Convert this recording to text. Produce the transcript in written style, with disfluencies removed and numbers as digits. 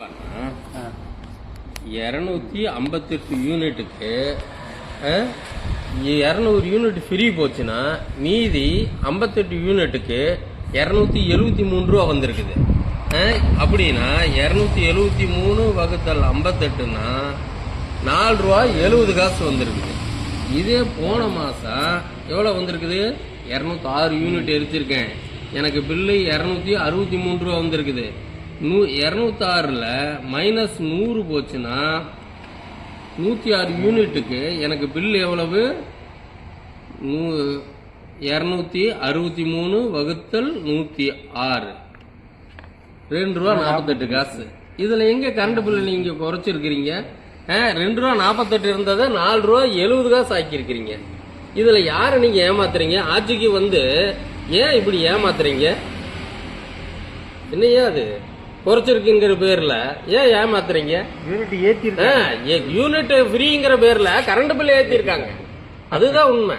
258 யூனிட்டுக்கு 200 unit free போச்சுன்னா மீதி 58 யூனிட்டுக்கு 273 ரூபா வந்திருக்குது. அப்படின்னா 273 வகுத்தல் 58ன்னா 4 ரூபா 70 காசு வந்திருக்குது. இதே போன மாசம் எவ்வளவு வந்திருக்குது? 206 யூனிட் எரிச்சிருக்கேன், எனக்கு பில்லு 263 ரூபா வந்திருக்குது. 206ல் -100 போச்சுன்னா 106 யூனிட்டுக்கு எனக்கு பில் எவ்வளவு? 263 வகுத்தல் 106, 2 ரூபா 48 காசு. இதுல எங்க கரண்ட் பில் நீங்க குறைச்சிருக்கிறீங்க? 2 ரூபா 48 இருந்ததை 4 ரூபா 70 காசு ஆக்கியிருக்கிறீங்க. இதுல யாரை நீங்க ஏமாத்துறீங்க? ஆட்சிக்கு வந்து ஏன் இப்படி ஏமாத்துறீங்க? என்னையா அது குறைச்சிருக்குங்கிற பேர்ல ஏன் ஏமாத்துறீங்க? யூனிட் ஃப்ரீங்கிற பேர்ல கரண்ட் பில் ஏத்திருக்காங்க, அதுதான் உண்மை.